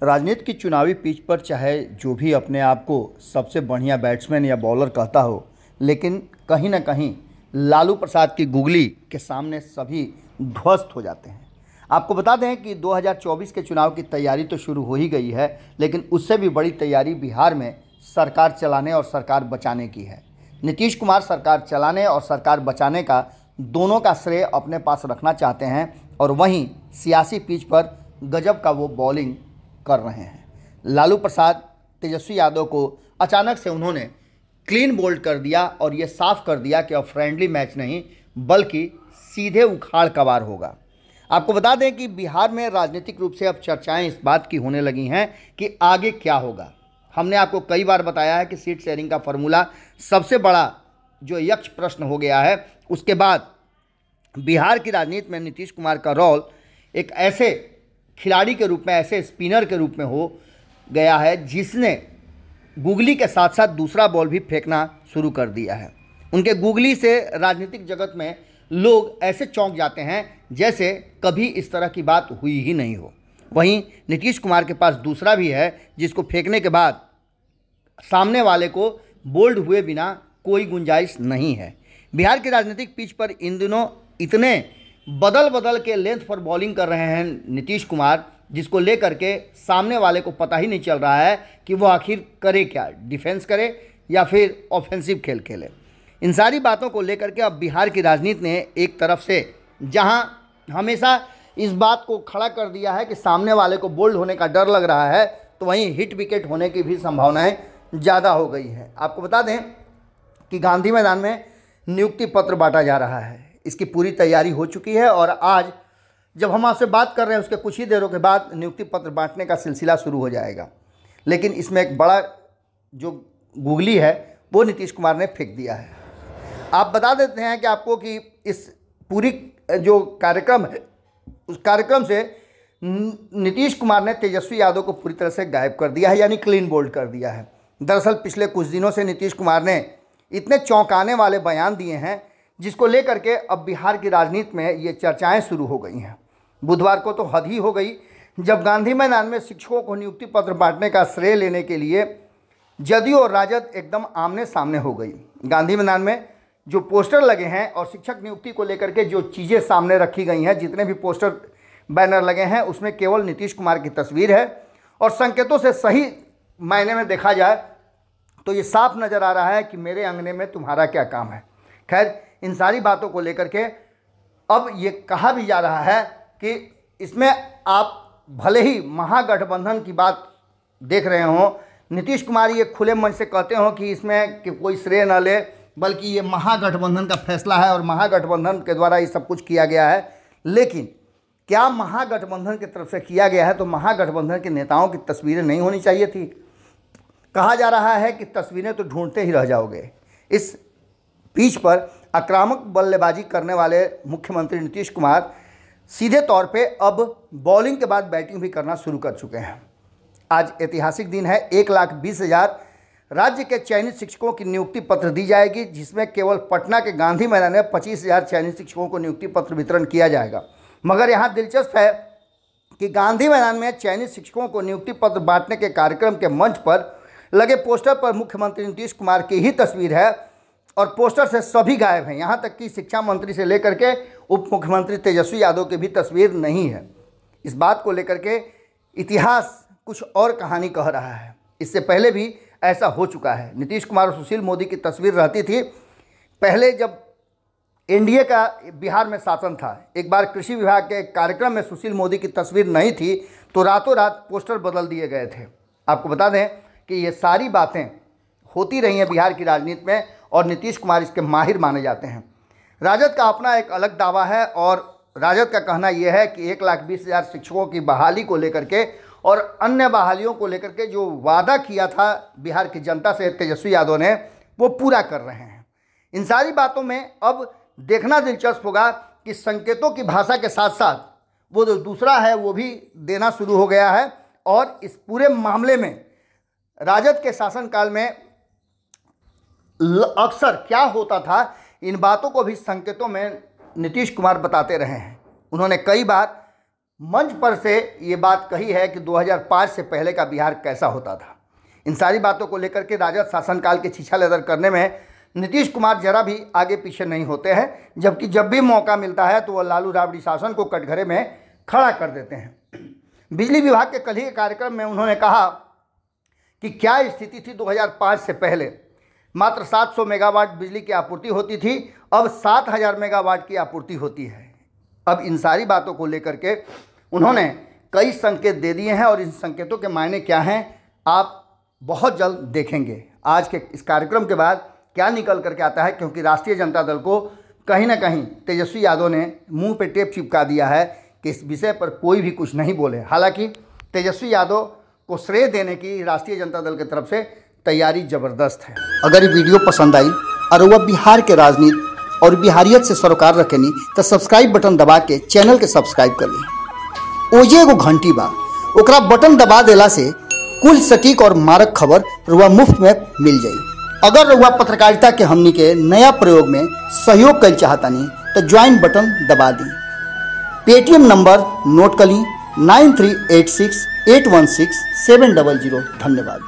राजनीति की चुनावी पिच पर चाहे जो भी अपने आप को सबसे बढ़िया बैट्समैन या बॉलर कहता हो, लेकिन कहीं ना कहीं लालू प्रसाद की गुगली के सामने सभी ध्वस्त हो जाते हैं। आपको बता दें कि 2024 के चुनाव की तैयारी तो शुरू हो ही गई है, लेकिन उससे भी बड़ी तैयारी बिहार में सरकार चलाने और सरकार बचाने की है। नीतीश कुमार सरकार चलाने और सरकार बचाने का दोनों का श्रेय अपने पास रखना चाहते हैं और वहीं सियासी पिच पर गजब का वो बॉलिंग कर रहे हैं। लालू प्रसाद तेजस्वी यादव को अचानक से उन्होंने क्लीन बोल्ड कर दिया और ये साफ कर दिया कि अब फ्रेंडली मैच नहीं बल्कि सीधे उखाड़ कबार होगा। आपको बता दें कि बिहार में राजनीतिक रूप से अब चर्चाएं इस बात की होने लगी हैं कि आगे क्या होगा। हमने आपको कई बार बताया है कि सीट शेयरिंग का फॉर्मूला सबसे बड़ा जो यक्ष प्रश्न हो गया है। उसके बाद बिहार की राजनीति में नीतीश कुमार का रोल एक ऐसे खिलाड़ी के रूप में, ऐसे स्पिनर के रूप में हो गया है जिसने गुगली के साथ साथ दूसरा बॉल भी फेंकना शुरू कर दिया है। उनके गुगली से राजनीतिक जगत में लोग ऐसे चौंक जाते हैं जैसे कभी इस तरह की बात हुई ही नहीं हो। वहीं नीतीश कुमार के पास दूसरा भी है जिसको फेंकने के बाद सामने वाले को बोल्ड हुए बिना कोई गुंजाइश नहीं है। बिहार की राजनीतिक पिच पर इन दिनों इतने बदल बदल के लेंथ पर बॉलिंग कर रहे हैं नीतीश कुमार, जिसको लेकर के सामने वाले को पता ही नहीं चल रहा है कि वो आखिर करे क्या, डिफेंस करे या फिर ऑफेंसिव खेल खेले। इन सारी बातों को लेकर के अब बिहार की राजनीति ने एक तरफ से जहां हमेशा इस बात को खड़ा कर दिया है कि सामने वाले को बोल्ड होने का डर लग रहा है, तो वहीं हिट विकेट होने की भी संभावनाएं ज़्यादा हो गई है। आपको बता दें कि गांधी मैदान में नियुक्ति पत्र बांटा जा रहा है। इसकी पूरी तैयारी हो चुकी है और आज जब हम आपसे बात कर रहे हैं उसके कुछ ही देरों के बाद नियुक्ति पत्र बांटने का सिलसिला शुरू हो जाएगा। लेकिन इसमें एक बड़ा जो गुगली है वो नीतीश कुमार ने फेंक दिया है। आप बता देते हैं कि आपको कि इस पूरी जो कार्यक्रम है उस कार्यक्रम से नीतीश कुमार ने तेजस्वी यादव को पूरी तरह से गायब कर दिया है, यानी क्लीन बोल्ड कर दिया है। दरअसल पिछले कुछ दिनों से नीतीश कुमार ने इतने चौंकाने वाले बयान दिए हैं जिसको लेकर के अब बिहार की राजनीति में ये चर्चाएं शुरू हो गई हैं। बुधवार को तो हद ही हो गई जब गांधी मैदान में शिक्षकों को नियुक्ति पत्र बांटने का श्रेय लेने के लिए जदयू और राजद एकदम आमने सामने हो गई। गांधी मैदान में जो पोस्टर लगे हैं और शिक्षक नियुक्ति को लेकर के जो चीज़ें सामने रखी गई हैं, जितने भी पोस्टर बैनर लगे हैं उसमें केवल नीतीश कुमार की तस्वीर है और संकेतों से सही मायने में देखा जाए तो ये साफ नज़र आ रहा है कि मेरे अंगने में तुम्हारा क्या काम है। खैर, इन सारी बातों को लेकर के अब ये कहा भी जा रहा है कि इसमें आप भले ही महागठबंधन की बात देख रहे हो, नीतीश कुमार ये खुले मन से कहते हो कि इसमें कि कोई श्रेय न ले बल्कि ये महागठबंधन का फैसला है और महागठबंधन के द्वारा ये सब कुछ किया गया है। लेकिन क्या महागठबंधन की तरफ से किया गया है तो महागठबंधन के नेताओं की तस्वीरें नहीं होनी चाहिए थी? कहा जा रहा है कि तस्वीरें तो ढूंढते ही रह जाओगे। इस पिच पर आक्रामक बल्लेबाजी करने वाले मुख्यमंत्री नीतीश कुमार सीधे तौर पे अब बॉलिंग के बाद बैटिंग भी करना शुरू कर चुके हैं। आज ऐतिहासिक दिन है। 1,20,000 राज्य के चयनित शिक्षकों की नियुक्ति पत्र दी जाएगी, जिसमें केवल पटना के गांधी मैदान में 25,000 चयनित शिक्षकों को नियुक्ति पत्र वितरण किया जाएगा। मगर यहाँ दिलचस्प है कि गांधी मैदान में चयनित शिक्षकों को नियुक्ति पत्र बांटने के कार्यक्रम के मंच पर लगे पोस्टर पर मुख्यमंत्री नीतीश कुमार की ही तस्वीर है और पोस्टर से सभी गायब हैं। यहाँ तक कि शिक्षा मंत्री से लेकर के उप मुख्यमंत्री तेजस्वी यादव की भी तस्वीर नहीं है। इस बात को लेकर के इतिहास कुछ और कहानी कह रहा है। इससे पहले भी ऐसा हो चुका है। नीतीश कुमार और सुशील मोदी की तस्वीर रहती थी। पहले जब एनडीए का बिहार में शासन था, एक बार कृषि विभाग के कार्यक्रम में सुशील मोदी की तस्वीर नहीं थी तो रातों रात पोस्टर बदल दिए गए थे। आपको बता दें कि ये सारी बातें होती रही हैं बिहार की राजनीति में और नीतीश कुमार इसके माहिर माने जाते हैं। राजद का अपना एक अलग दावा है और राजद का कहना यह है कि 1,20,000 शिक्षकों की बहाली को लेकर के और अन्य बहालियों को लेकर के जो वादा किया था बिहार की जनता से तेजस्वी यादव ने, वो पूरा कर रहे हैं। इन सारी बातों में अब देखना दिलचस्प होगा कि संकेतों की भाषा के साथ साथ वो जो दूसरा है वो भी देना शुरू हो गया है। और इस पूरे मामले में राजद के शासनकाल में अक्सर क्या होता था, इन बातों को भी संकेतों में नीतीश कुमार बताते रहे हैं। उन्होंने कई बार मंच पर से ये बात कही है कि 2005 से पहले का बिहार कैसा होता था। इन सारी बातों को लेकर के राजद शासनकाल के छीछा-लेदर करने में नीतीश कुमार जरा भी आगे पीछे नहीं होते हैं, जबकि जब भी मौका मिलता है तो वह लालू राबड़ी शासन को कटघरे में खड़ा कर देते हैं। बिजली विभाग के कल ही के कार्यक्रम में उन्होंने कहा कि क्या स्थिति थी 2005 से पहले। मात्र 700 मेगावाट बिजली की आपूर्ति होती थी, अब 7000 मेगावाट की आपूर्ति होती है। अब इन सारी बातों को लेकर के उन्होंने कई संकेत दे दिए हैं और इन संकेतों के मायने क्या हैं आप बहुत जल्द देखेंगे। आज के इस कार्यक्रम के बाद क्या निकल करके आता है, क्योंकि राष्ट्रीय जनता दल को कहीं ना कहीं तेजस्वी यादव ने मुंह पे टेप चिपका दिया है कि इस विषय पर कोई भी कुछ नहीं बोले। हालांकि तेजस्वी यादव को श्रेय देने की राष्ट्रीय जनता दल की तरफ से तैयारी ज़बरदस्त है। अगर ये वीडियो पसंद आई और वह बिहार के राजनीति और बिहारियत से सरोकार रखेनी तो सब्सक्राइब बटन दबा के चैनल के सब्सक्राइब कर ली। ओजे एगो घंटी बा, ओकरा बटन दबा देला से कुल सटीक और मारक खबर रुआ मुफ्त में मिल जाई। अगर रुआ पत्रकारिता के हमनी के नया प्रयोग में सहयोग कर चाहतानी तो ज्वाइन बटन दबा दी। पेटीएम नंबर नोट कर ली 9386816700। धन्यवाद।